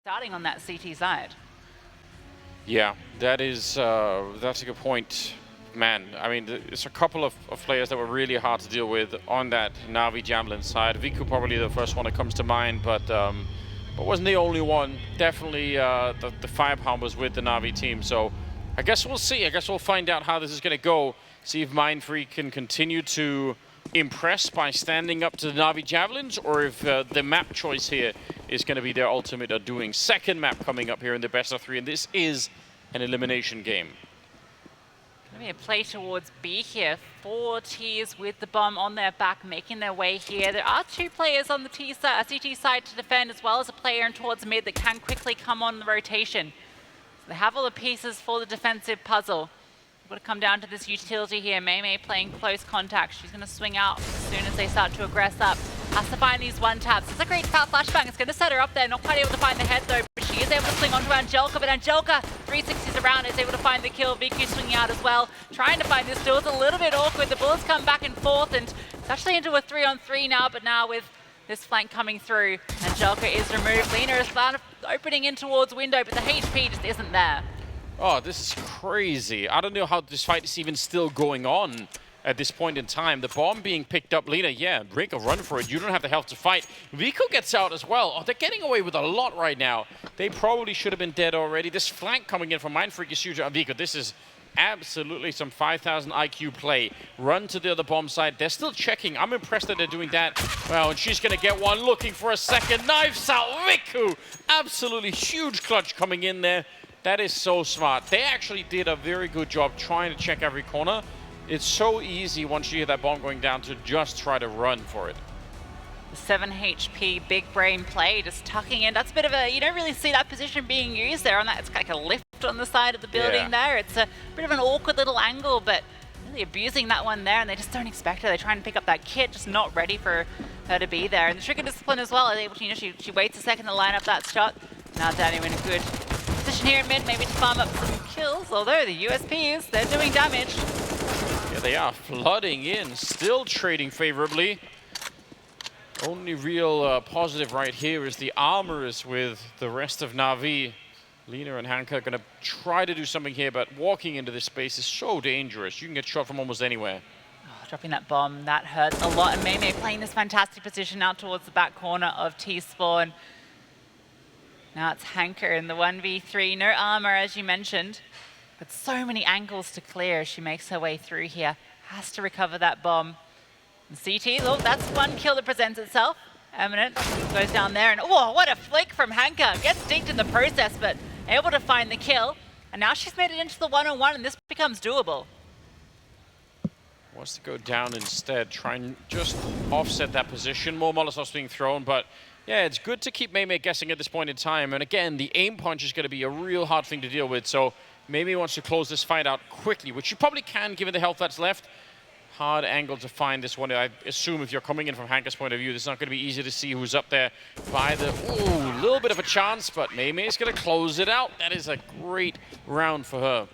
starting on that CT side. Yeah, that's a good point. Man, I mean, there's a couple of players that were really hard to deal with on that NAVI Javelin side. Viku probably the first one that comes to mind, but wasn't the only one. Definitely the firepower was with the NAVI team. So I guess we'll see. I guess we'll find out how this is going to go. See if Mindfreak can continue to impress by standing up to the NAVI Javelins, or if the map choice here is going to be their ultimate doing. Second map coming up here in the best of 3, and this is an elimination game. Maybe a play towards B here. 4 Ts with the bomb on their back, making their way here. There are 2 players on the CT side to defend, as well as a player in towards mid that can quickly come on the rotation. So they have all the pieces for the defensive puzzle. Got to come down to this utility here. Mei playing close contact. She's going to swing out as soon as they start to aggress up. Has to find these one taps. It's a great foul flashbang. It's going to set her up there. Not quite able to find the head though, but she is able to swing onto Angelica. But Angelica 360s around, is able to find the kill. Viku swinging out as well, trying to find this duel. It's a little bit awkward. The bullets come back and forth, and it's actually into a 3-on-3 now. But now with this flank coming through, Angelica is removed. Liina is opening in towards window, but the HP just isn't there. Oh, this is crazy. I don't know how this fight is even still going on at this point in time. The bomb being picked up. Liina, yeah, break a run for it. You don't have the health to fight. Viku gets out as well. Oh, they're getting away with a lot right now. They probably should have been dead already. This flank coming in from Mindfreak is huge. Viku, this is absolutely some 5,000 IQ play. Run to the other bomb side. They're still checking. I'm impressed that they're doing that. Well, and she's going to get one, looking for a second. Knives out. Viku, absolutely huge clutch coming in there. That is so smart. They actually did a very good job trying to check every corner. It's so easy once you hear that bomb going down to just try to run for it. The 7 HP big brain play, just tucking in. That's a bit of a, you don't really see that position being used there on that. It's like a lift on the side of the building there. It's a bit of an awkward little angle, but really abusing that one there, and they just don't expect her. They try and pick up that kit, just not ready for her to be there. And the trigger discipline as well, is able to, you know, she waits a second to line up that shot. Now Daniel in a good position here in mid, maybe to farm up some kills, although the USPs, they're doing damage. Yeah, they are flooding in, still trading favorably. Only real positive right here is the armorers with the rest of Navi. Liina and Hanka are going to try to do something here, but walking into this space is so dangerous. You can get shot from almost anywhere. Oh, dropping that bomb, that hurts a lot. And Mei playing this fantastic position out towards the back corner of T-Spawn. Now it's Hanka in the 1v3. No armor, as you mentioned, but so many angles to clear as she makes her way through here. Has to recover that bomb. And CT, oh, that's one kill that presents itself. Eminent goes down there, and oh, what a flick from Hanka. Gets dinked in the process, but able to find the kill. And now she's made it into the 1-on-1, and this becomes doable. Wants to go down instead, try and just offset that position. More Molotovs being thrown, but yeah, it's good to keep Mei guessing at this point in time. And again, the aim punch is going to be a real hard thing to deal with. So Mei wants to close this fight out quickly, which you probably can given the health that's left. Hard angle to find this one. I assume if you're coming in from Hanka's point of view, it's not going to be easy to see who's up there by the... Ooh, little bit of a chance, but Mei is going to close it out. That is a great round for her.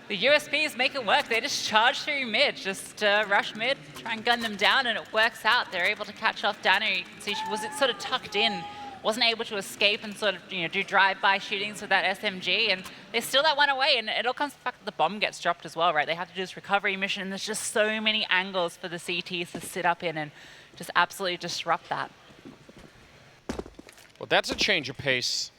The USPs make it work. They just charge through mid, just rush mid, try and gun them down, and it works out. They're able to catch off Dano. You can see she was sort of tucked in, wasn't able to escape and sort of, you know, do drive-by shootings with that SMG, and they steal that one away, and it all comes to the fact that the bomb gets dropped as well, right? They have to do this recovery mission, and there's just so many angles for the CTs to sit up in and just absolutely disrupt that. Well, that's a change of pace.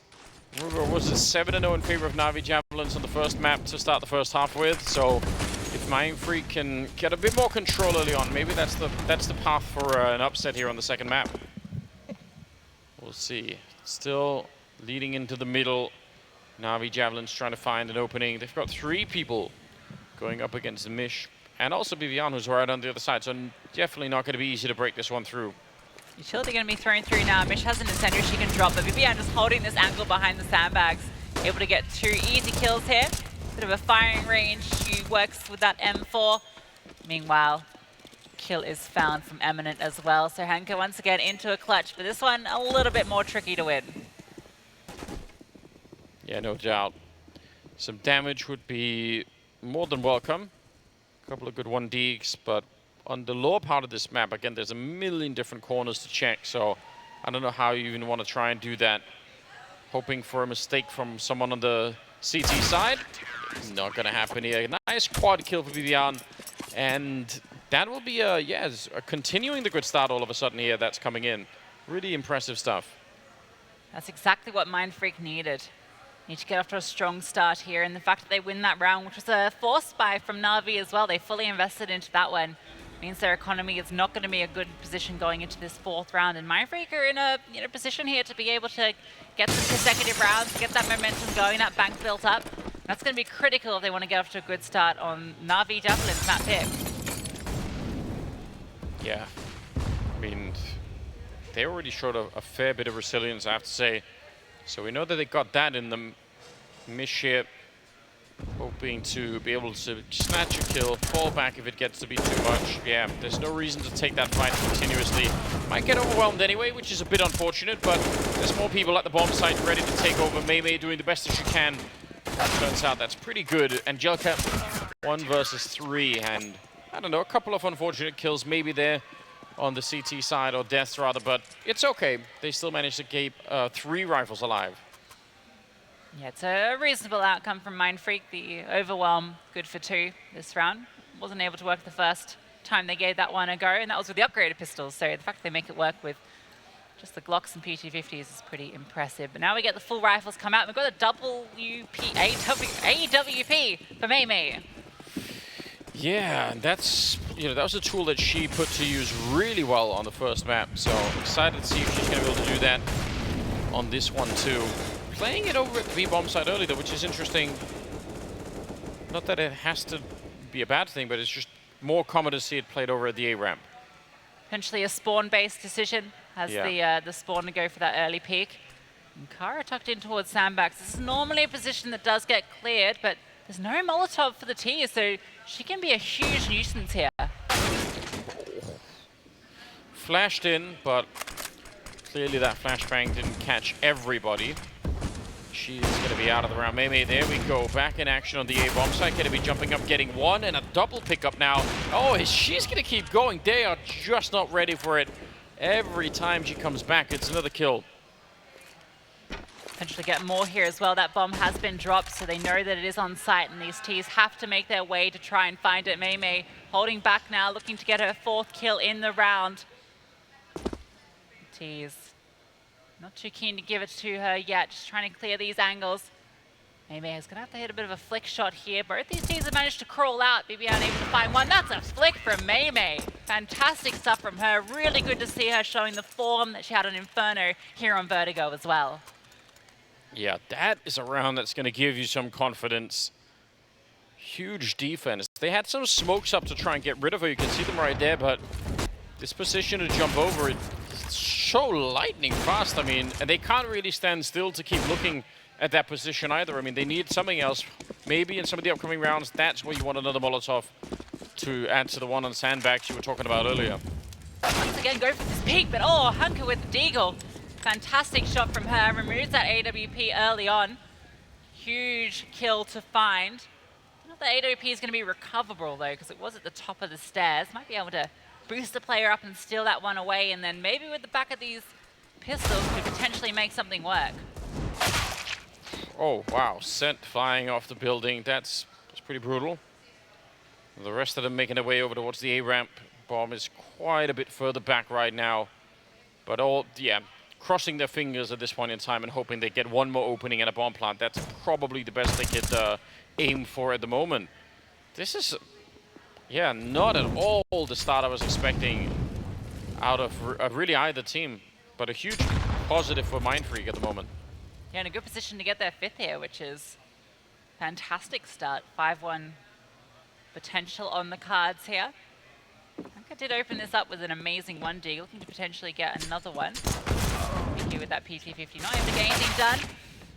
Was it 7-0 in favor of NAVI Javelins on the first map to start the first half with? So if Mindfreak can get a bit more control early on, maybe that's the path for an upset here on the second map. We'll see. Still leading into the middle. NAVI Javelins trying to find an opening. They've got 3 people going up against the Mish, and also Vivian, who's right on the other side. So definitely not going to be easy to break this one through. Utility going to be thrown through now. Mish has an incendiary she can drop, but Vivian just holding this angle behind the sandbags. Able to get 2 easy kills here. Bit of a firing range. She works with that M4. Meanwhile, kill is found from Eminent as well. So Hanka once again into a clutch, but this one a little bit more tricky to win. Yeah, no doubt. Some damage would be more than welcome. A couple of good 1Ds, but on the lower part of this map, again, there's a million different corners to check, so I don't know how you even want to try and do that. hoping for a mistake from someone on the CT side. Not gonna happen here. Nice quad kill for Vivian. And that will be continuing the good start all of a sudden here that's coming in. Really impressive stuff. That's exactly what Mindfreak needed. Need to get off to a strong start here, and the fact that they win that round, which was a force buy from NAVI as well, they fully invested into that one, means their economy is not going to be a good position going into this fourth round. And Mindfreak are in a position here to be able to get some consecutive rounds, get that momentum going, that bank built up. That's going to be critical if they want to get off to a good start on NAVI Javelins map pick. Yeah, I mean, they already showed a fair bit of resilience, I have to say. So we know that they got that in the mish here, hoping to be able to snatch a kill, fall back if it gets to be too much. Yeah, there's no reason to take that fight continuously. Might get overwhelmed anyway, which is a bit unfortunate, but there's more people at the bomb site ready to take over. Mei doing the best that she can. Turns out that's pretty good. Angelica, 1 versus 3, and I don't know, a couple of unfortunate kills maybe there on the CT side, or deaths rather, but it's okay. They still managed to keep 3 rifles alive. Yeah, it's a reasonable outcome from Mindfreak. The overwhelm, good for 2 this round. Wasn't able to work the first time they gave that one a go, and that was with the upgraded pistols, so the fact that they make it work with just the Glocks and PT-50s is pretty impressive. But now we get the full rifles come out. We've got a AWP for Mei. Yeah, and that's, that was a tool that she put to use really well on the first map. So excited to see if she's going to be able to do that on this one too. Playing it over at the B-bomb side early though, which is interesting. Not that it has to be a bad thing, but it's just more common to see it played over at the A ramp. Potentially a spawn-based decision. Has the spawn to go for that early peek. And Kara tucked in towards sandbags. This is normally a position that does get cleared, but there's no Molotov for the T, so she can be a huge nuisance here. Flashed in, but clearly that flashbang didn't catch everybody. She's going to be out of the round. Mei, there we go. Back in action on the A bomb site. Going to be jumping up, getting 1, and a double pickup now. Oh, she's going to keep going. They are just not ready for it. Every time she comes back, it's another kill. Potentially get more here as well. That bomb has been dropped, so they know that it is on site, and these Ts have to make their way to try and find it. Mei holding back now, looking to get her 4th kill in the round. Ts not too keen to give it to her yet, just trying to clear these angles. Mei is going to have to hit a bit of a flick shot here. Both these Ts have managed to crawl out. BB unable to find one. That's a flick from Mei. Fantastic stuff from her. Really good to see her showing the form that she had on Inferno here on Vertigo as well. Yeah, that is a round that's going to give you some confidence. Huge defense. They had some smokes up to try and get rid of her. You can see them right there, but this position to jump over it, it's so lightning fast. I mean, and they can't really stand still to keep looking at that position either. I mean, they need something else. Maybe in some of the upcoming rounds, that's where you want another Molotov to add to the one on sandbags you were talking about earlier. Once again, go for this peek, but oh, Hanka with the deagle. Fantastic shot from her, removes that AWP early on. Huge kill to find. I don't know if the AWP is going to be recoverable though, because it was at the top of the stairs. Might be able to boost the player up and steal that one away, and then maybe with the back of these pistols could potentially make something work. Oh, wow. Scent flying off the building. That's pretty brutal. The rest of them making their way over towards the A-ramp. Bomb is quite a bit further back right now. But crossing their fingers at this point in time and hoping they get one more opening at a bomb plant. That's probably the best they could aim for at the moment. This is, not at all the start I was expecting out of really either team. But a huge positive for Mindfreak at the moment. Yeah, in a good position to get their 5th here, which is fantastic start. 5-1 potential on the cards here. Hanka did open this up with an amazing 1D, looking to potentially get another one. Here with that PT-50, not able to get anything done.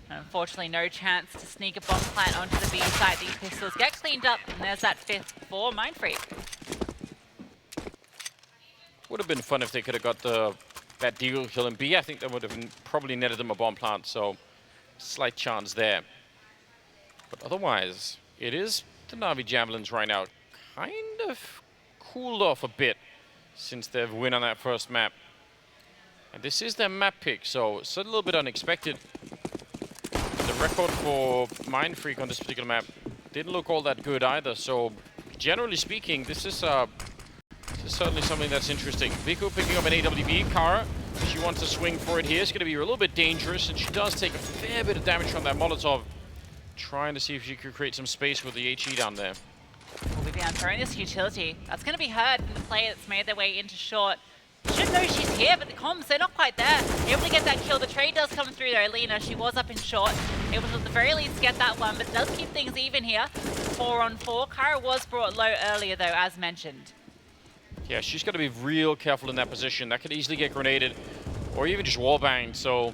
And unfortunately, no chance to sneak a bomb plant onto the B site. These pistols get cleaned up, and there's that 5th for Mindfreak. Would have been fun if they could have got that deagle kill in B. I think that would have probably netted them a bomb plant, so slight chance there. But otherwise, it is the NAVI Javelins right now. Kind of cooled off a bit since their win on that first map. And this is their map pick, so it's a little bit unexpected. record for Mindfreak on this particular map didn't look all that good either. So generally speaking, this is certainly something that's interesting. Viku picking up an AWP. Kara, she wants to swing for it here. It's going to be a little bit dangerous, and she does take a fair bit of damage from that Molotov. Trying to see if she could create some space with the HE down there. Well, Vivian throwing this utility. That's going to be heard from the player that's made their way into short. Should know she's here, but the comms, they're not quite there. Able to get that kill. The trade does come through though. Liina, she was up in short. Able to at the very least get that one, but does keep things even here. 4 on 4. Kara was brought low earlier though, as mentioned. Yeah, she's got to be real careful in that position. That could easily get grenaded or even just wallbanged. So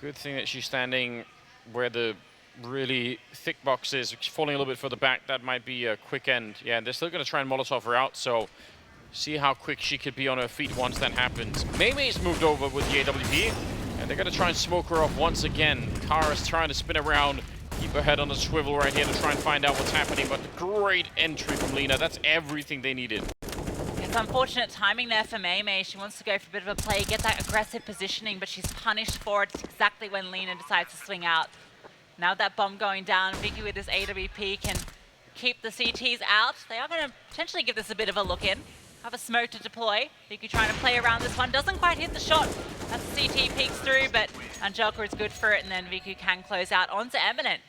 good thing that she's standing where the really thick box is. She's falling a little bit further back. That might be a quick end. Yeah, and they're still going to try and Molotov her out. So see how quick she could be on her feet once that happens. Mei's moved over with the AWP, and they're going to try and smoke her off once again. Kara's trying to spin around, keep her head on the swivel right here to try and find out what's happening, but great entry from Liina. That's everything they needed. It's unfortunate timing there for Mei. She wants to go for a bit of a play, get that aggressive positioning, but she's punished for it. It's exactly when Liina decides to swing out. Now that bomb going down, Vicky with this AWP can keep the CTs out. They are going to potentially give this a bit of a look in. Have a smoke to deploy. Vicky trying to play around this one. Doesn't quite hit the shot as the CT peeks through, but Angelica is good for it, and then Vicky can close out onto Eminent.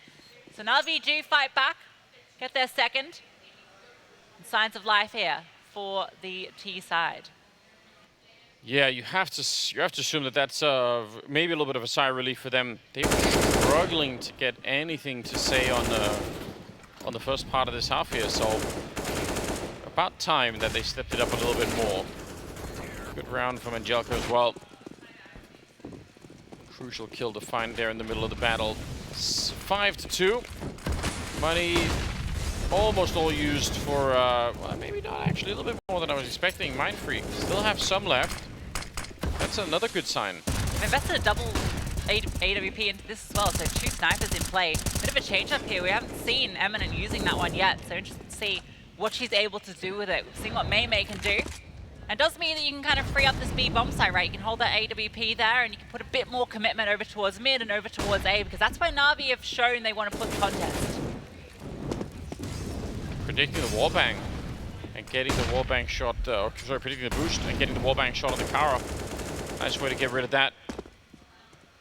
So NAVI do fight back, get their second. And signs of life here for the T side. Yeah, you have to assume that that's maybe a little bit of a sigh of relief for them. They were struggling to get anything to say on the first part of this half here, so about time that they stepped it up a little bit more. Good round from Angelica as well. Crucial kill to find there in the middle of the battle. 5-2. Money almost all used for, well, maybe not actually, a little bit more than I was expecting. Mindfreak still have some left. That's another good sign. They've invested a double AWP into this as well, so 2 snipers in play. Bit of a change up here. We haven't seen Eminent using that one yet, so interested to see what she's able to do with it. We've seen what Mei can do. And it does mean that you can kind of free up this B bomb site, right? You can hold that AWP there and you can put a bit more commitment over towards mid and over towards A, because that's where NAVI have shown they want to put the contest. Predicting the wallbang and getting the wallbang shot, sorry, predicting the boost and getting the wallbang shot on the Kara. Nice way to get rid of that.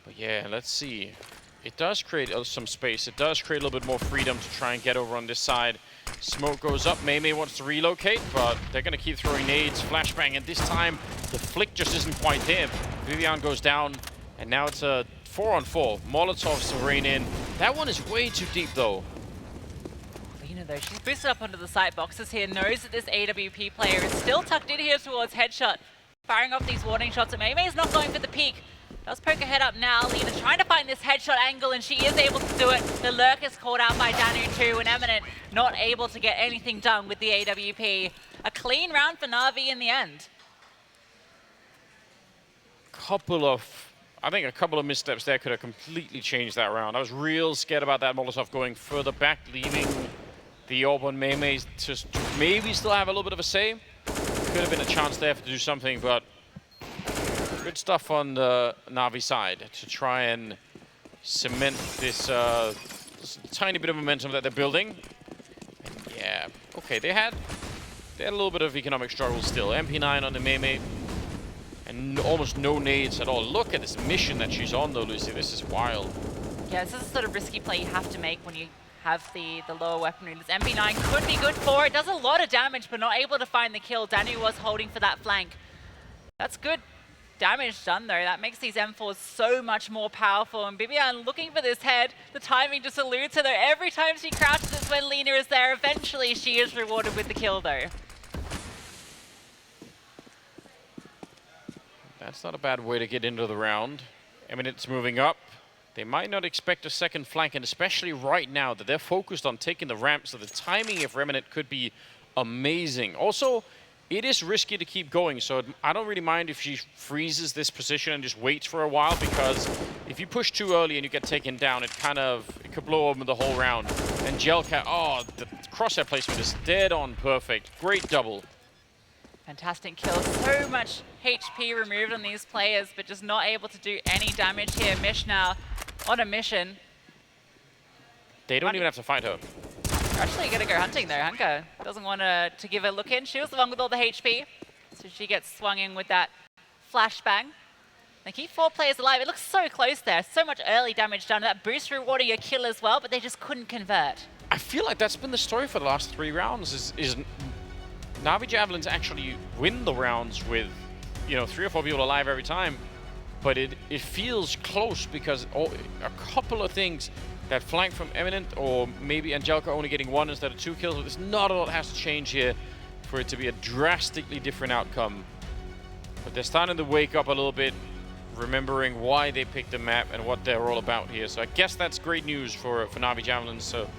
But yeah, let's see. It does create some space. It does create a little bit more freedom to try and get over on this side. Smoke goes up. Mei wants to relocate, but they're going to keep throwing nades, flashbang, and this time the flick just isn't quite there. Vivian goes down, and now it's a 4-on-4. Molotovs to rain in. That one is way too deep, though. Liina, though, she's boosted up onto the side boxes here, knows that this AWP player is still tucked in here towards headshot. Firing off these warning shots, and Mei is not going for the peek. Does poke her head up now. Liina trying to find this headshot angle, and she is able to do it. The lurk is called out by Danu too, and Eminent not able to get anything done with the AWP. A clean round for NAVI in the end. I think a couple of missteps there could have completely changed that round. I was real scared about that Molotov going further back, leaving the orb on Mei to maybe still have a little bit of a say. Could have been a chance there to do something, but good stuff on the NAVI side to try and cement this tiny bit of momentum that they're building. And yeah, okay, they had a little bit of economic struggle still. MP9 on the Mei, and almost no nades at all. Look at this mission that she's on though, Lucy. This is wild. Yeah, this is the sort of risky play you have to make when you have the lower weaponry. This MP9 could be good for it. Does a lot of damage, but not able to find the kill. Danu was holding for that flank. That's good damage done though. That makes these M4s so much more powerful. And Vivian looking for this head. The timing just eludes her though. Every time she crouches is when Liina is there. Eventually she is rewarded with the kill though. That's not a bad way to get into the round. Eminent's moving up. They might not expect a second flank, and especially right now that they're focused on taking the ramp, so the timing of Eminent could be amazing. Also, it is risky to keep going, so I don't really mind if she freezes this position and just waits for a while, because if you push too early and you get taken down, it could blow over the whole round. Angelica, oh, the crosshair placement is dead on perfect. Great double. Fantastic kill. So much HP removed on these players, but just not able to do any damage here. Mish now on a mission. They don't even have to fight her. They're actually going to go hunting though. Hanka doesn't want to give a look in. She was the one with all the HP. So she gets swung in with that flashbang. They keep 4 players alive. It looks so close there. So much early damage done. That boost rewarding a kill as well, but they just couldn't convert. I feel like that's been the story for the last 3 rounds, is NAVI Javelins actually win the rounds with, 3 or 4 people alive every time. But it feels close because a couple of things, that flank from Eminent, or maybe Angelica only getting 1 instead of 2 kills, but there's not a lot that has to change here for it to be a drastically different outcome. But they're starting to wake up a little bit, remembering why they picked the map and what they're all about here. So I guess that's great news for NAVI Javelins. So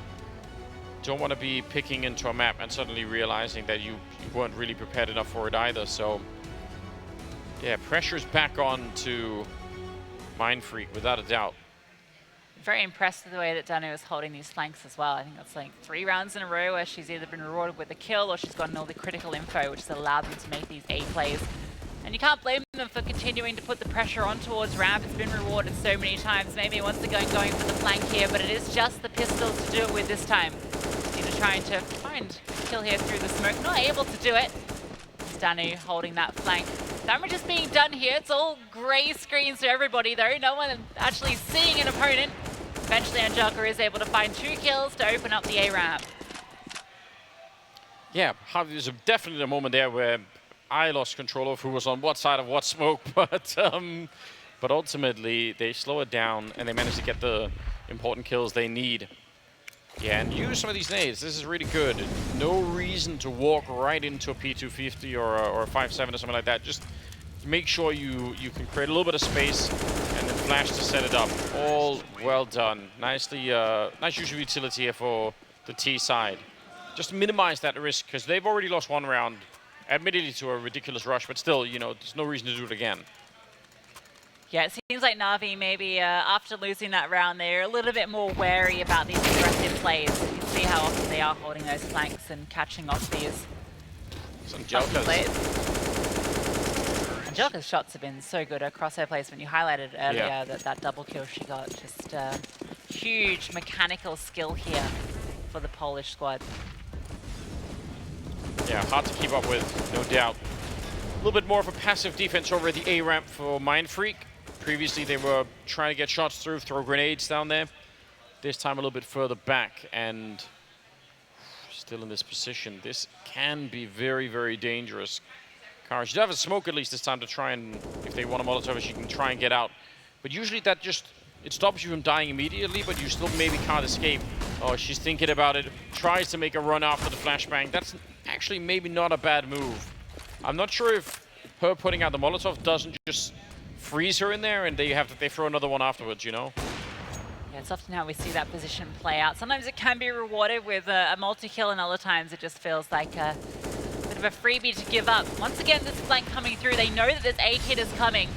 don't want to be picking into a map and suddenly realizing that you weren't really prepared enough for it either. So yeah, pressure's back on to Mindfreak without a doubt. Very impressed with the way that Danu is holding these flanks as well. I think that's like 3 rounds in a row where she's either been rewarded with a kill or she's gotten all the critical info, which has allowed them to make these A plays. And you can't blame them for continuing to put the pressure on towards ramp. It's been rewarded so many times. Maybe once they're going for the flank here, but it is just the pistols to do it with this time. Liina trying to find a kill here through the smoke. Not able to do it. Danu holding that flank. Damage is being done here. It's all grey screens to everybody though. No one actually seeing an opponent. Eventually Angelica is able to find 2 kills to open up the A ramp. Yeah, there's definitely a moment there where I lost control of who was on what side of what smoke, but ultimately they slow it down and they manage to get the important kills they need. Yeah, and use some of these nades. This is really good. No reason to walk right into a P250 or a 5.7 or something like that. Just make sure you can create a little bit of space and then flash to set it up. All well done. Nicely, nice use of utility here for the T side. Just minimize that risk because they've already lost 1 round. Admittedly to a ridiculous rush, but still, there's no reason to do it again. Yeah, it seems like Na'Vi maybe after losing that round, they're a little bit more wary about these aggressive plays. You can see how often they are holding those flanks and catching off these plays. Angelica's shots have been so good. Her crosshair placement, you highlighted earlier that double kill she got. Just huge mechanical skill here for the Polish squad. Yeah, hard to keep up with, no doubt. A little bit more of a passive defense over at the A ramp for Mindfreak. Previously, they were trying to get shots through, throw grenades down there. This time a little bit further back and still in this position. This can be very, very dangerous. Kara should have a smoke at least this time to try and, if they want a Molotov, she can try and get out. But usually that just, it stops you from dying immediately, but you still maybe can't escape. Oh, she's thinking about it, tries to make a run after the flashbang. That's actually maybe not a bad move. I'm not sure if her putting out the Molotov doesn't just freeze her in there and they throw another one afterwards, Yeah, it's often how we see that position play out. Sometimes it can be rewarded with a multi-kill, and other times it just feels like a bit of a freebie to give up. Once again, this flank coming through. They know that this A kit is coming.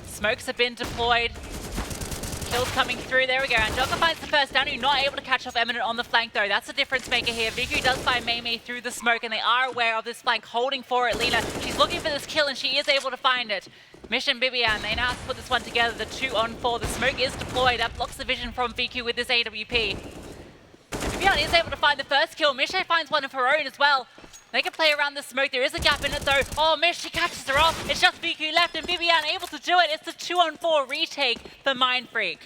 Smokes have been deployed. Kills coming through. There we go. Angelica finds the first down. You're not able to catch off Eminent on the flank, though. That's the difference maker here. Viku does find Mei through the smoke, and they are aware of this flank, holding for it. Liina, she's looking for this kill, and she is able to find it. Mish and Bibian, they now have to put this one together. The 2-on-4. The smoke is deployed. That blocks the vision from Viku with this AWP. And Bibian is able to find the first kill. Mish finds one of her own as well. They can play around the smoke. There is a gap in it though. Oh, Mish, she catches her off. It's just Viku left, and Bibian able to do it. It's the 2-on-4 retake for Mindfreak.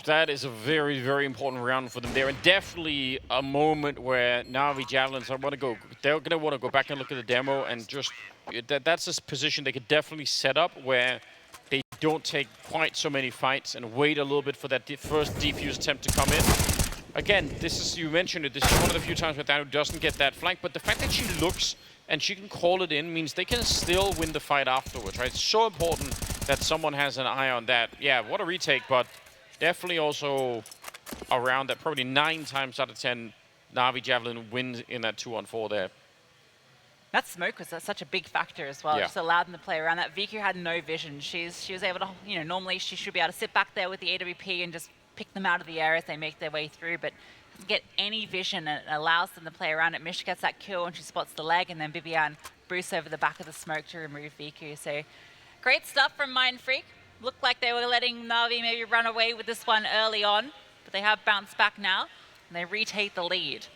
That is a very, very important round for them there, and definitely a moment where NAVI Javelins they're going to want to go back and look at the demo, and just that's a position they could definitely set up where they don't take quite so many fights and wait a little bit for that first defuse attempt to come in. Again, you mentioned it, this is one of the few times where Danu doesn't get that flank, but the fact that she looks and she can call it in means they can still win the fight afterwards, right? It's so important that someone has an eye on that. Yeah, what a retake, but definitely also around that, probably 9 times out of 10, NAVI Javelin wins in that 2-on-4 there. That smoke was such a big factor as well. Yeah. Just allowed them to play around that. Viku had no vision. She was able to, normally she should be able to sit back there with the AWP and just pick them out of the air as they make their way through, but doesn't get any vision, and it allows them to play around it. Mish gets that kill and she spots the leg, and then Bibian boosts over the back of the smoke to remove Viku. So great stuff from Mindfreak. Looked like they were letting Navi maybe run away with this one early on, but they have bounced back now, and they retake the lead.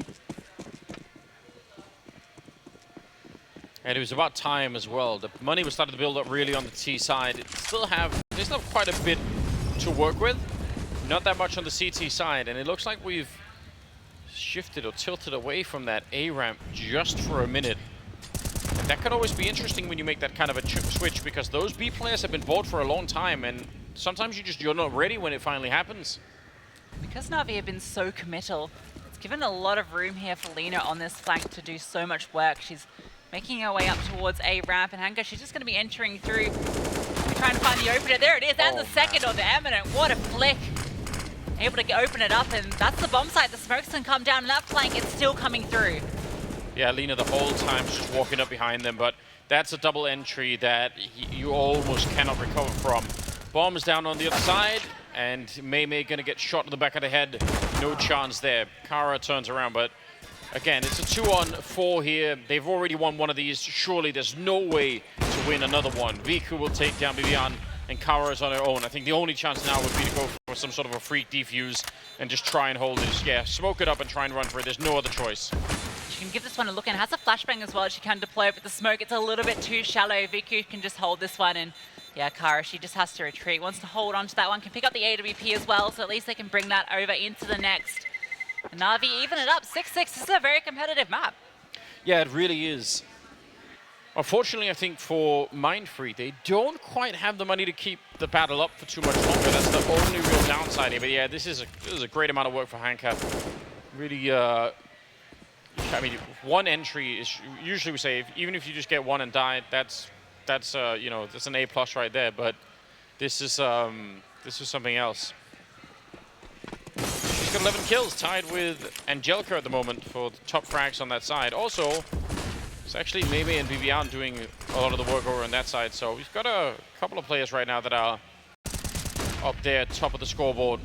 And it was about time as well. The money was starting to build up really on the T side. They still have quite a bit to work with. Not that much on the CT side, and it looks like we've shifted or tilted away from that A ramp just for a minute. And that could always be interesting when you make that kind of a switch, because those B players have been bought for a long time, and sometimes you're not ready when it finally happens. Because Navi have been so committal, it's given a lot of room here for Liina on this flank to do so much work. She's making her way up towards A ramp, and Hanka, she's just going to be entering through, trying to find the opener. There it is, and the second on the Eminent. What a flick. Able to open it up, and that's the bomb site. The smokes can come down, and that flank is still coming through. Yeah, Liina the whole time just walking up behind them, but that's a double entry that you almost cannot recover from. Bombs down on the other side, and Mei going to get shot in the back of the head. No chance there. Kara turns around, but again, it's a 2-on-4 here. They've already won one of these. Surely there's no way to win another one. Viku will take down Vivian, and Kara is on her own. I think the only chance now would be to go for some sort of a freak defuse and just try and hold this. Yeah, smoke it up and try and run for it. There's no other choice. She can give this one a look, and has a flashbang as well. She can deploy, but the smoke, it's a little bit too shallow. Viku can just hold this one, and yeah, Kara, she just has to retreat. Wants to hold on to that one, can pick up the AWP as well, so at least they can bring that over into the next. And Navi even it up, 6-6. This is a very competitive map. Yeah, it really is. Unfortunately, I think for Mindfreak, they don't quite have the money to keep the battle up for too much longer. That's the only real downside here. But yeah, this is a great amount of work for Hanka. Really, I mean, one entry is usually we say even if you just get one and die, that's you know, that's an A+ right there. But this is something else. She's got 11 kills, tied with Angelica at the moment for the top frags on that side. Also, it's actually Mei and Vivian doing a lot of the work over on that side. So we've got a couple of players right now that are up there, top of the scoreboard.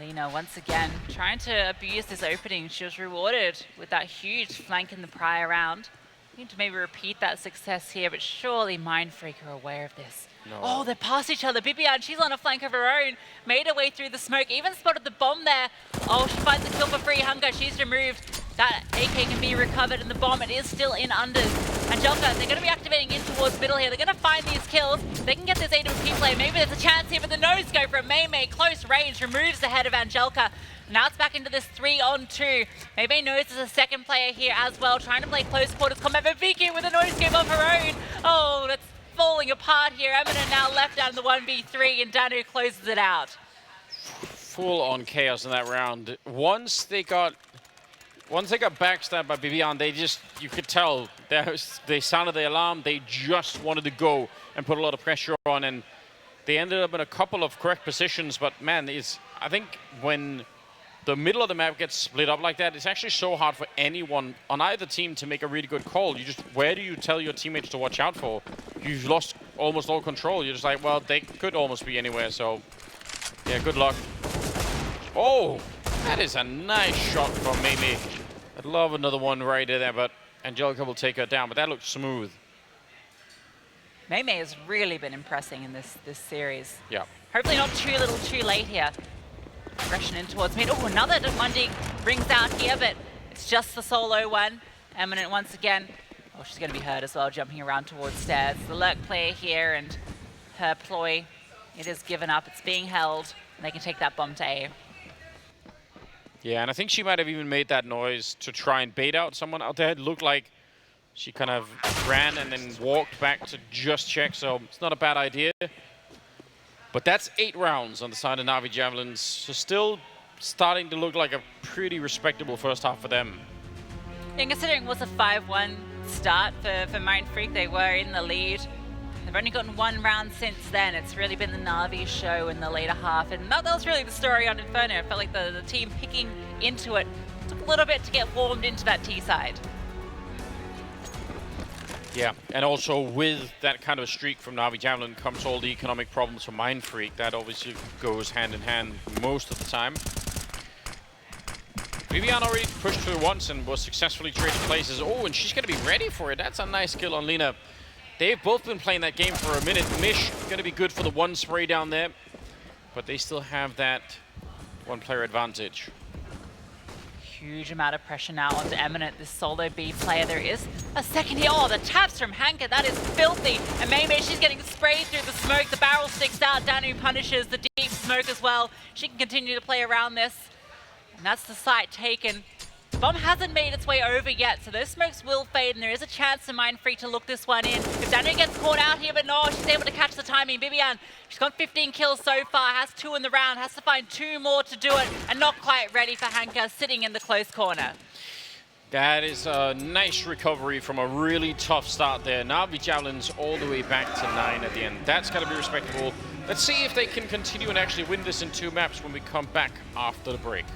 Liina, once again, trying to abuse this opening. She was rewarded with that huge flank in the prior round. Need to maybe repeat that success here, but surely Mindfreak are aware of this. No. Oh, they're past each other. Bibian, she's on a flank of her own. Made her way through the smoke, even spotted the bomb there. Oh, she finds the kill for free. Hanka, she's removed. That AK can be recovered, and the bomb, it is still in unders. Angelica, they're going to be activating in towards middle here. They're going to find these kills. They can get this AWP play. Maybe there's a chance here, but the no-scope from Mei. Close range, removes the head of Angelica. Now it's back into this 3-on-2. Mei knows there's a second player here as well, trying to play close quarters combat, but Viku with a no-scope of her own. Oh, that's falling apart here. Eminent now left down the 1v3, and Danu closes it out. Full on chaos in that round. Once they got backstabbed by Vivian, you could tell they sounded the alarm. They just wanted to go and put a lot of pressure on, and they ended up in a couple of correct positions. But man, I think when the middle of the map gets split up like that, it's actually so hard for anyone on either team to make a really good call. Where do you tell your teammates to watch out for? You've lost almost all control. You're just like, well, they could almost be anywhere, so yeah, good luck. Oh, that is a nice shot from Mei. I'd love another one right there, but Angelica will take her down, but that looks smooth. Mei has really been impressing in this series. Yeah. Hopefully not too little too late here. Aggression in towards mid. Oh, another Mundi rings out here, but it's just the solo one. Eminent once again. Oh, she's going to be hurt as well, jumping around towards stairs. The lurk player here, and her ploy, it is given up. It's being held, and they can take that bomb to A. Yeah, and I think she might have even made that noise to try and bait out someone out there. It looked like she kind of ran and then walked back to just check, so it's not a bad idea. But that's 8 rounds on the side of NAVI Javelins. So still starting to look like a pretty respectable first half for them. Yeah, considering it was a 5-1 start for Mindfreak, they were in the lead. They've only gotten 1 round since then. It's really been the NAVI show in the later half, and that was really the story on Inferno. I felt like the team picking into it took a little bit to get warmed into that T side. Yeah, and also with that kind of a streak from NAVI Javelin comes all the economic problems for Mindfreak. That obviously goes hand in hand most of the time. Vivian already pushed through once and was successfully traded places. Oh, and she's going to be ready for it. That's a nice kill on Liina. They've both been playing that game for a minute. Mish going to be good for the one spray down there, but they still have that one-player advantage. Huge amount of pressure now onto Eminent, this solo B player. There is a second here. Oh, the taps from Hanka, that is filthy. And maybe she's getting sprayed through the smoke. The barrel sticks out. Danu punishes the deep smoke as well. She can continue to play around this. And that's the site taken. The bomb hasn't made its way over yet, so those smokes will fade, and there is a chance for Mindfreak to look this one in. If Danu gets caught out here, but no, she's able to catch the timing. Bibian, she's got 15 kills so far, has 2 in the round, has to find 2 more to do it, and not quite ready for Hanka, sitting in the close corner. That is a nice recovery from a really tough start there. NAVI Javelins all the way back to 9 at the end. That's got to be respectable. Let's see if they can continue and actually win this in 2 maps when we come back after the break.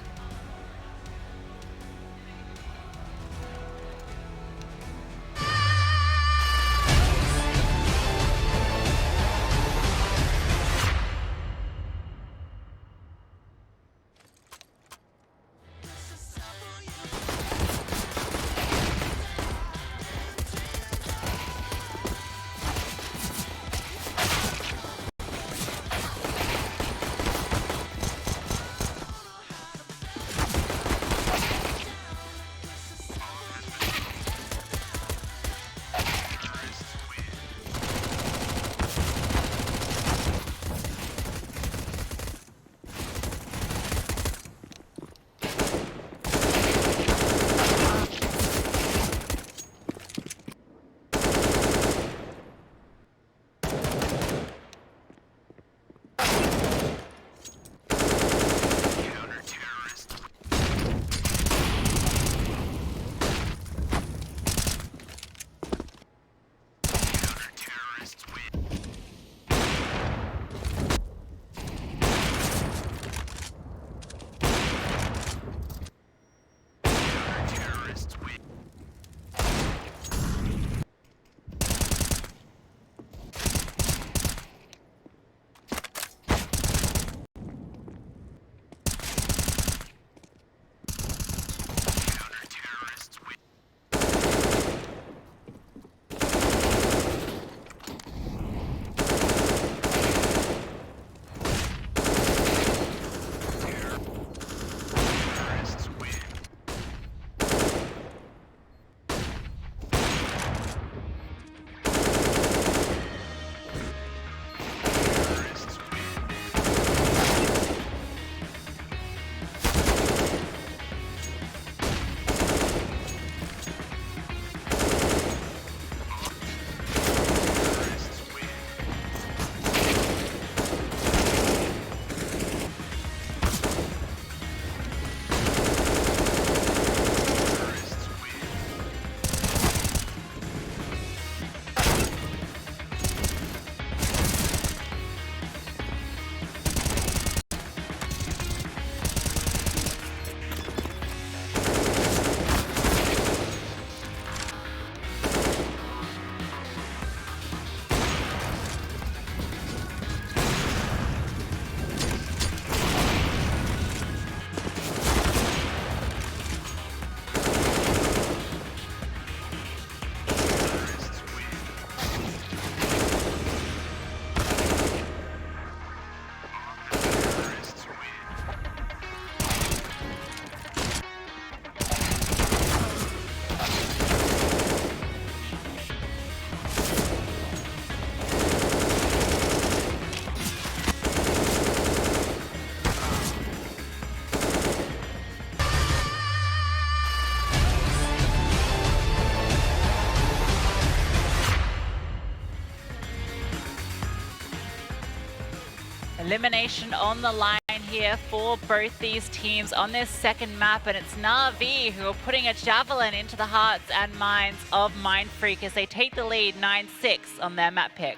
Elimination on the line here for both these teams on their second map, and it's NAVI who are putting a javelin into the hearts and minds of Mindfreak as they take the lead 9-6 on their map pick.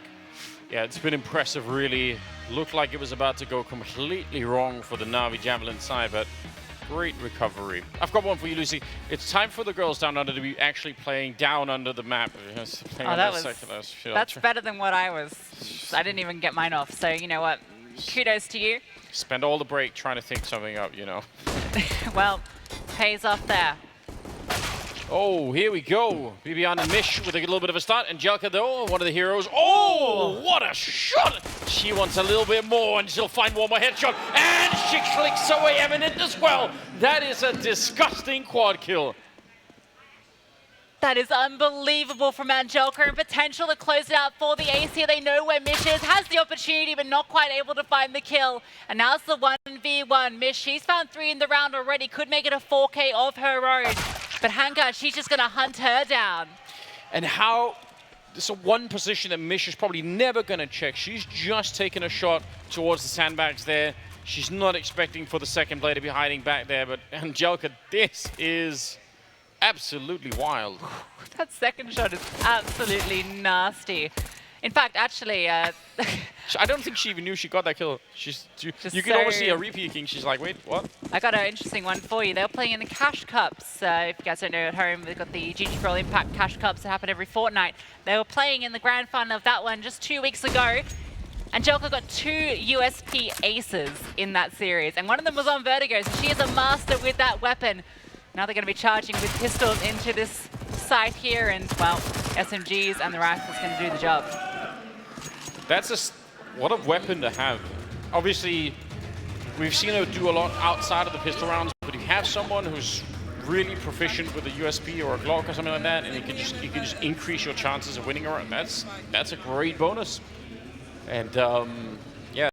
Yeah, it's been impressive, really. Looked like it was about to go completely wrong for the NAVI Javelin side, but great recovery. I've got one for you, Lucy. It's time for the girls down under to be actually playing down under the map. Yes, that's better than what I was. I didn't even get mine off, so you know what? Kudos to you. Spend all the break trying to think something up, you know. Well, pays off there. Oh, here we go. Bibiana and Mish with a little bit of a start. Angelica, though, one of the heroes. Oh, what a shot! She wants a little bit more, and she'll find one more headshot. And she clicks away Eminent as well. That is a disgusting quad kill. That is unbelievable from Angelica, and potential to close it out for the ace here. They know where Mish is, has the opportunity, but not quite able to find the kill. And now it's the 1v1. Mish, she's found 3 in the round already, could make it a 4K of her own. But Hanka, she's just going to hunt her down. And how... This is one position that Mish is probably never going to check. She's just taken a shot towards the sandbags there. She's not expecting for the second player to be hiding back there. But Angelica, this is... absolutely wild. That second shot is absolutely nasty. In fact, actually, I don't think she even knew she got that kill. You can almost see her repeating. She's like, wait, what? I got an interesting one for you. They were playing in the Cash Cups. If you guys don't know at home, they've got the ESL Impact Cash Cups that happen every fortnight. They were playing in the grand final of that one just 2 weeks ago. Angelica got 2 USP aces in that series, and one of them was on Vertigo, so she is a master with that weapon. Now they're going to be charging with pistols into this site here, and, well, SMGs and the rifles going to do the job. That's what a weapon to have. Obviously, we've seen her do a lot outside of the pistol rounds, but if you have someone who's really proficient with a USP or a Glock or something like that, and you can just increase your chances of winning her, that's a great bonus. And yeah.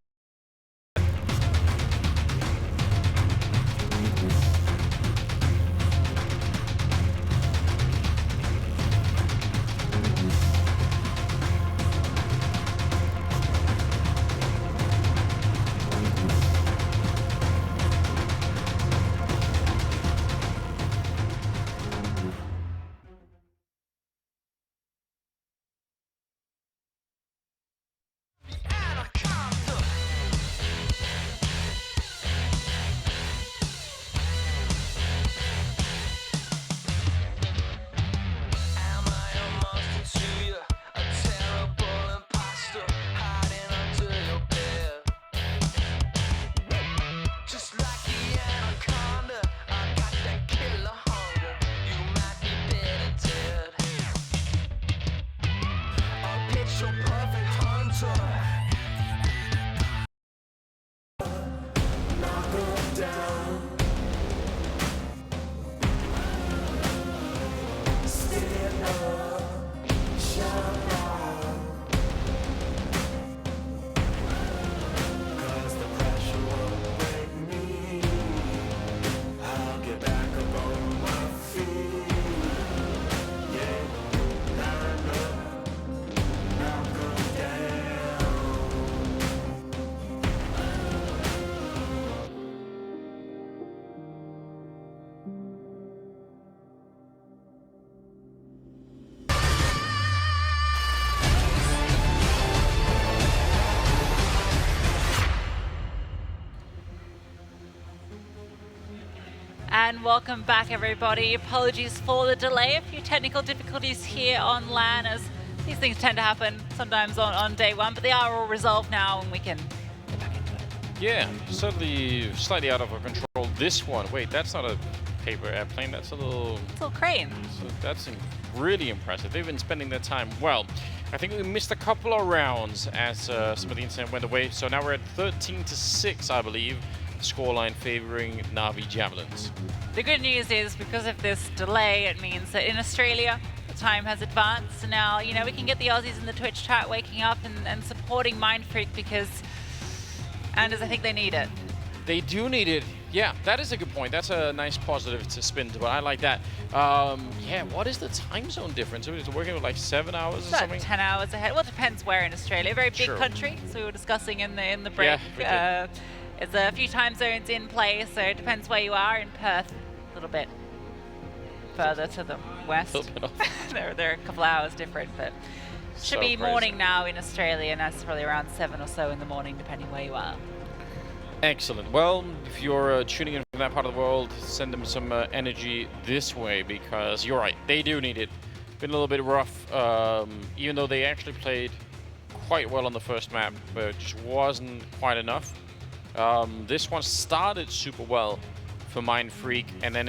And welcome back, everybody. Apologies for the delay. A few technical difficulties here on LAN, as these things tend to happen sometimes on day one, but they are all resolved now and we can get back into it. Yeah, certainly slightly out of our control. This one, wait, that's not a paper airplane, that's a little... It's a little crane. So that's really impressive. They've been spending their time well. I think we missed a couple of rounds as some of the incident went away. So now we're at 13-6, I believe. Scoreline favoring NAVI Javelins. The good news is, because of this delay, it means that in Australia, the time has advanced. So now, you know, we can get the Aussies in the Twitch chat waking up and supporting Mindfreak, because, Anders, I think they need it. They do need it. Yeah, that is a good point. That's a nice positive to spin to, but I like that. Yeah, what is the time zone difference? We're working with like 7 hours or something? 10 hours ahead. Well, it depends where in Australia. A very big country, so we were discussing in the break. Yeah, There's a few time zones in play, so it depends where you are. In Perth, a little bit further to the west. They're a couple hours different, but should be morning now in Australia, and that's probably around 7 or so in the morning, depending where you are. Excellent. Well, if you're tuning in from that part of the world, send them some energy this way, because you're right, they do need it. Been a little bit rough, even though they actually played quite well on the first map, but it just wasn't quite enough. This one started super well for Mindfreak, and then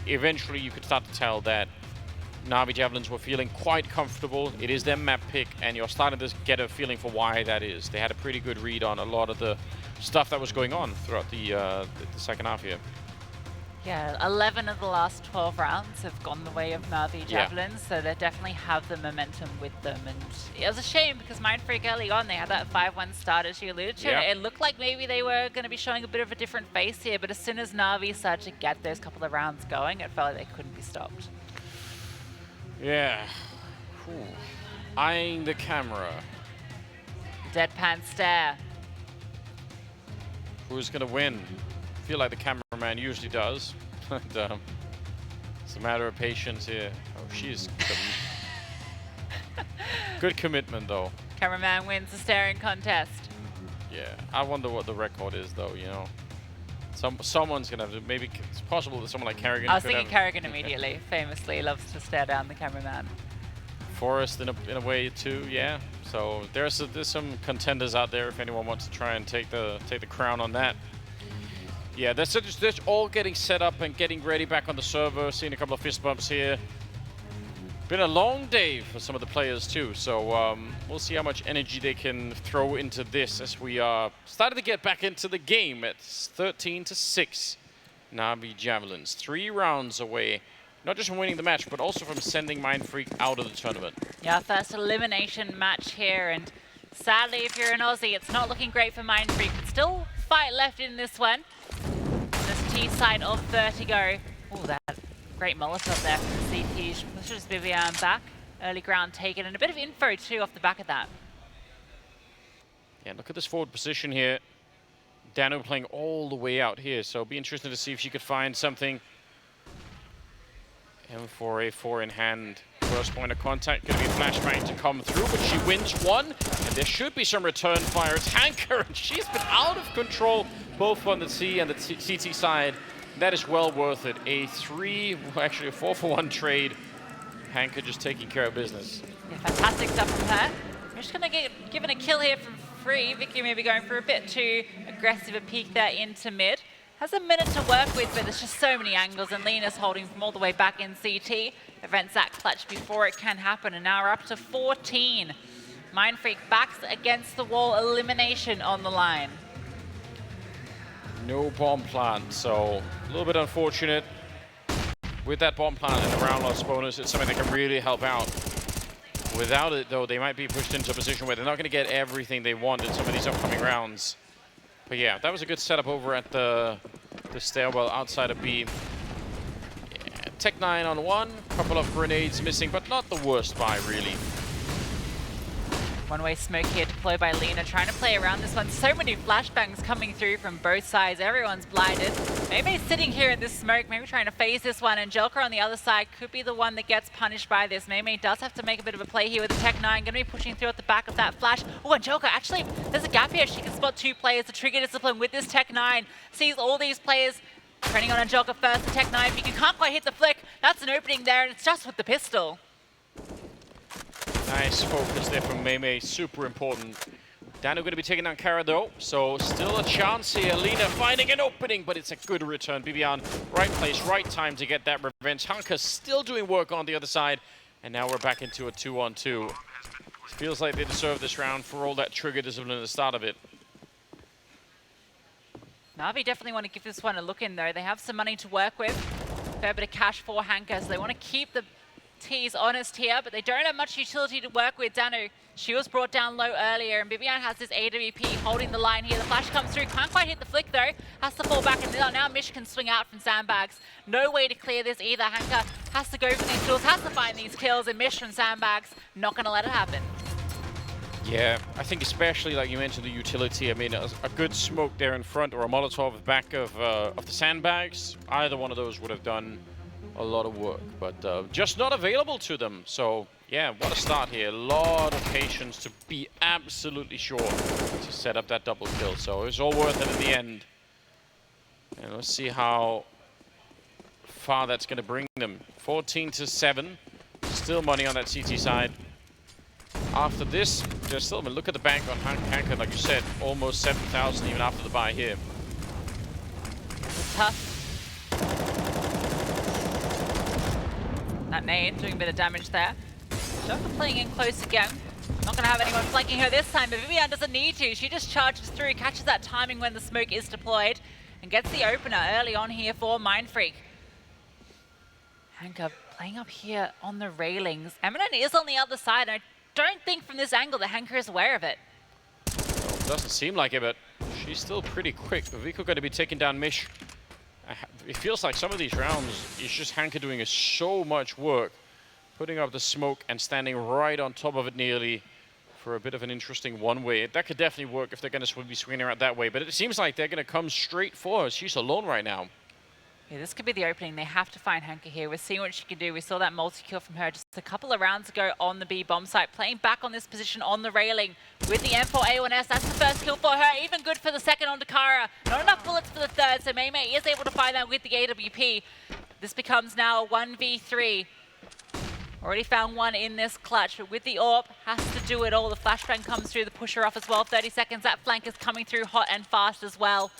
eventually you could start to tell that NAVI Javelins were feeling quite comfortable. It is their map pick, and you're starting to get a feeling for why that is. They had a pretty good read on a lot of the stuff that was going on throughout the second half here. Yeah, 11 of the last 12 rounds have gone the way of NAVI Javelins, so they definitely have the momentum with them. And it was a shame because Mindfreak early on, they had that 5-1 start, as you alluded to. It looked like maybe they were going to be showing a bit of a different face here, but as soon as NAVI started to get those couple of rounds going, it felt like they couldn't be stopped. Yeah. Ooh. Eyeing the camera. Deadpan stare. Who's going to win? I feel like the cameraman usually does. It's a matter of patience here. Oh, she's good commitment, though. Cameraman wins the staring contest. Yeah, I wonder what the record is, though. You know, someone's gonna have to. Maybe it's possible that someone like Kerrigan. I was thinking Kerrigan immediately. Famously loves to stare down the cameraman. Forrest in a way too. Yeah. So there's some contenders out there if anyone wants to try and take the crown on that. Yeah, they're all getting set up and getting ready back on the server. Seeing a couple of fist bumps here. Been a long day for some of the players too, so we'll see how much energy they can throw into this as we are starting to get back into the game. It's 13-6. NAVI Javelins, 3 rounds away, not just from winning the match, but also from sending Mindfreak out of the tournament. Yeah, first elimination match here, and sadly, if you're an Aussie, it's not looking great for Mindfreak, but still fight left in this one. This T side of Vertigo. Oh, that great Molotov there from the CT. Pushes Vivian back. Early ground taken, and a bit of info too off the back of that. Yeah, look at this forward position here. Dano playing all the way out here, so it'll be interesting to see if she could find something. M4A4 in hand. First point of contact, going to be a flashbang to come through, but she wins one, and there should be some return fire. It's Hanka, and she's been out of control, both on the C and the CT side. That is well worth it. A 4-for-1 trade. Hanka just taking care of business. Yeah, fantastic stuff from her. We're just going to get given a kill here from free. Vicky maybe going for a bit too aggressive a peek there into mid. Has a minute to work with, but there's just so many angles, and Liina's holding from all the way back in CT. Prevents that clutch before it can happen, and now we're up to 14. Mindfreak backs against the wall, elimination on the line. No bomb plant, so a little bit unfortunate. With that bomb plant and the round loss bonus, it's something that can really help out. Without it, though, they might be pushed into a position where they're not going to get everything they want in some of these upcoming rounds. But yeah, that was a good setup over at the stairwell outside of B. Yeah, Tech 9 on one, couple of grenades missing, but not the worst buy, really. One-way smoke here deployed by Liina, trying to play around this one. So many flashbangs coming through from both sides. Everyone's blinded. Maybe sitting here in this smoke, maybe trying to phase this one. And Joker on the other side could be the one that gets punished by this. Mei does have to make a bit of a play here with the Tech 9. Going to be pushing through at the back of that flash. Oh, and Joker, actually, there's a gap here. She can spot 2 players. The trigger discipline with this Tech 9. Sees all these players turning on Joker first. The Tech 9, if you can't quite hit the flick, that's an opening there. And it's just with the pistol. Nice focus there from Mei, super important. Dano going to be taking down Kara though, so still a chance here. Liina finding an opening, but it's a good return. Bibian, right place, right time to get that revenge. Hanka still doing work on the other side, and now we're back into a 2-on-2. Feels like they deserve this round for all that trigger discipline at the start of it. NAVI definitely want to give this one a look in though. They have some money to work with. Fair bit of cash for Hanka, so they want to keep the T's honest here, but they don't have much utility to work with. Dano, she was brought down low earlier, and Bibian has this AWP holding the line here. The flash comes through, can't quite hit the flick though. Has to fall back, and now Mish can swing out from sandbags. No way to clear this either. Hanka has to go for these kills, has to find these kills, and Mish from sandbags, not going to let it happen. Yeah, I think especially like you mentioned the utility. I mean, a good smoke there in front or a Molotov at the back of the sandbags. Either one of those would have done a lot of work, but just not available to them. So yeah, what a start here. A lot of patience to be absolutely sure to set up that double kill. So it was all worth it in the end. And let's see how far that's going to bring them. 14-7. Still money on that CT side. After this, there's still, I mean, look at the bank on Hanka, like you said, almost 7,000 even after the buy here. Tough. That nade doing a bit of damage there. Joker playing in close again. Not going to have anyone flanking her this time, but Vivian doesn't need to. She just charges through, catches that timing when the smoke is deployed, and gets the opener early on here for Mindfreak. Hanka playing up here on the railings. Eminent is on the other side, and I don't think from this angle that Hanka is aware of it. Well, doesn't seem like it, but she's still pretty quick. Vertigo going to be taking down Mish. It feels like some of these rounds, it's just Hanka doing so much work, putting up the smoke and standing right on top of it nearly for a bit of an interesting one-way. That could definitely work if they're going to be swinging around that way, but it seems like they're going to come straight for her. She's alone right now. Yeah, this could be the opening. They have to find Hanka here. We're seeing what she can do. We saw that multi-kill from her just a couple of rounds ago on the B bomb site, playing back on this position on the railing with the M4A1S. That's the first kill for her. Even good for the second on Dakara. Not enough bullets for the third, so Mei Mei is able to find that with the AWP. This becomes now a 1v3. Already found one in this clutch, but with the AWP, has to do it all. The flashbang comes through, the pusher off as well. 30 seconds, that flank is coming through hot and fast as well.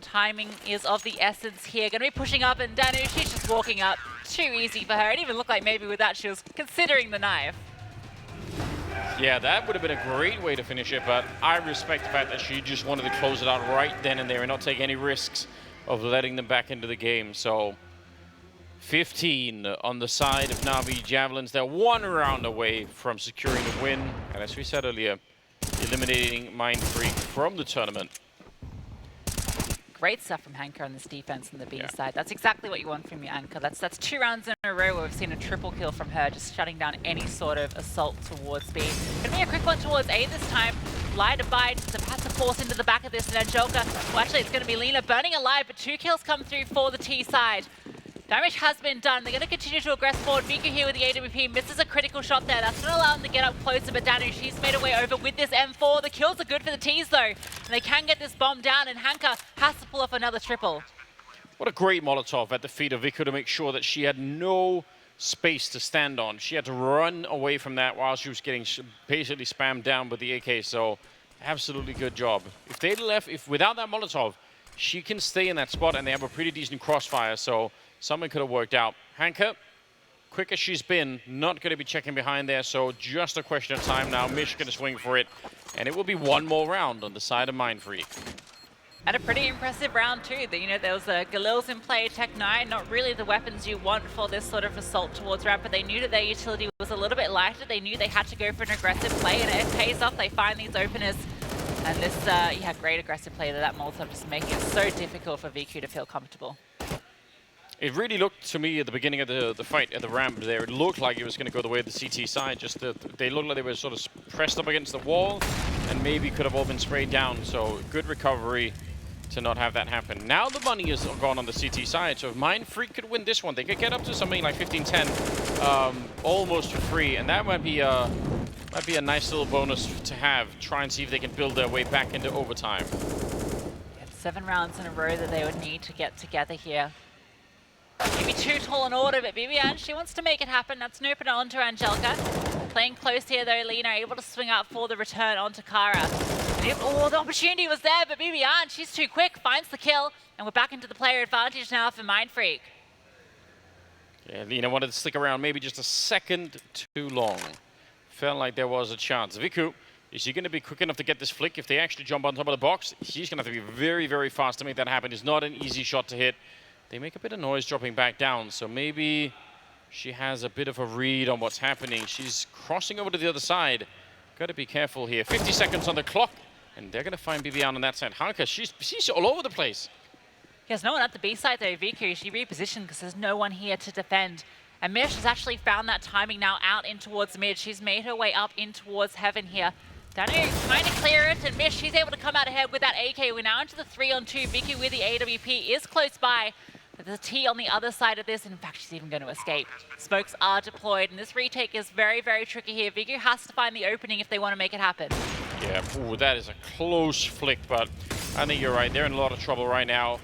Timing is of the essence here. Going to be pushing up, and Danu, she's just walking up. Too easy for her. It even looked like maybe with that she was considering the knife. Yeah, that would have been a great way to finish it, but I respect the fact that she just wanted to close it out right then and there and not take any risks of letting them back into the game. So 15 on the side of NAVI Javelins. They're one round away from securing the win, and as we said earlier, eliminating Mindfreak from the tournament. Great stuff from Hanka on this defense on the B side. That's exactly what you want from your anchor. That's 2 rounds in a row where we've seen a triple kill from her, just shutting down any sort of assault towards B. Gonna be a quick one towards A this time. Lie to bite, the passive force into the back of this, and Angelica, well actually it's gonna be Liina burning alive, but 2 kills come through for the T side. Damage has been done. They're going to continue to aggress forward. Viku here with the AWP misses a critical shot there. That's going to allow them to get up closer, but Danu, she's made her way over with this M4. The kills are good for the T's though, and they can get this bomb down, and Hanka has to pull off another triple. What a great Molotov at the feet of Viku to make sure that she had no space to stand on. She had to run away from that while she was getting basically spammed down with the AK, so absolutely good job. If they'd left, without that Molotov, she can stay in that spot, and they have a pretty decent crossfire, so something could have worked out. Hanka, quick as she's been, not going to be checking behind there, so just a question of time now. Mish going to swing for it, and it will be one more round on the side of Mindfreak. And a pretty impressive round too. You know, there was Galil's in play, Tech 9, not really the weapons you want for this sort of assault towards ramp, but they knew that their utility was a little bit lighter. They knew they had to go for an aggressive play, and it pays off. They find these openers, and this, yeah, great aggressive play. That Molotov just making it so difficult for VQ to feel comfortable. It really looked to me at the beginning of the fight at the ramp there, it looked like it was going to go the way of the CT side. Just they looked like they were sort of pressed up against the wall and maybe could have all been sprayed down. So good recovery to not have that happen. Now the money is gone on the CT side, so if Mindfreak could win this one, they could get up to something like 15-10 almost for free, and that might be a nice little bonus to have. Try and see if they can build their way back into overtime. Yeah, 7 rounds in a row that they would need to get together here. Maybe too tall an order, but Vivian, she wants to make it happen. That's an opener onto Angelica. Playing close here though, Liina able to swing out for the return onto Kara. Oh, the opportunity was there, but Vivian, she's too quick, finds the kill, and we're back into the player advantage now for Mindfreak. Yeah, Liina wanted to stick around maybe just a second too long. Felt like there was a chance. Viku, is she going to be quick enough to get this flick? If they actually jump on top of the box, she's going to have to be very, very fast to make that happen. It's not an easy shot to hit. They make a bit of noise dropping back down, so maybe she has a bit of a read on what's happening. She's crossing over to the other side. Got to be careful here. 50 seconds on the clock, and they're going to find Vivian on that side. Hanka, she's all over the place. There's no one at the B side though, Viku. She repositioned because there's no one here to defend. And Mish has actually found that timing now out in towards mid. She's made her way up in towards heaven here. Danu trying to clear it, and Mish, she's able to come out ahead with that AK. We're now into the 3-on-2. Viku with the AWP is close by. There's a T on the other side of this, and in fact, she's even going to escape. Smokes are deployed, and this retake is very, very tricky here. Viku has to find the opening if they want to make it happen. Yeah, ooh, that is a close flick, but I think you're right. They're in a lot of trouble right now.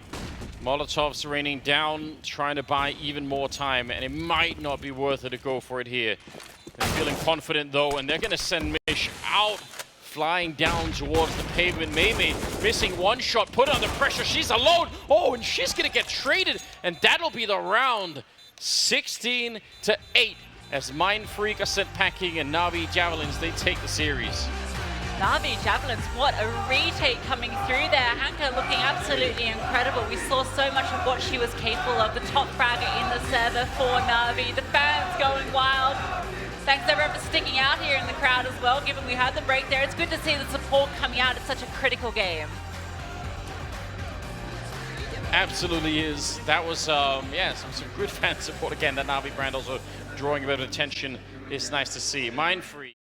Molotov's raining down, trying to buy even more time, and it might not be worth it to go for it here. They're feeling confident, though, and they're going to send Mish out, flying down towards the pavement. Mei Mei missing one shot, put under pressure. She's alone. Oh, and she's going to get traded, and that'll be the round. 16-8 as Mindfreak are sent packing and NAVI Javelins, they take the series. NAVI Javelins, what a retake coming through there. Hanka looking absolutely incredible. We saw so much of what she was capable of. The top fragger in the server for NAVI. The fans going wild. Thanks everyone for sticking out here in the crowd as well, given we had the break there. It's good to see the support coming out. It's such a critical game. Absolutely is. That was, yeah, some good fan support again. That NAVI brand also drawing a bit of attention. It's nice to see. Mindfreak.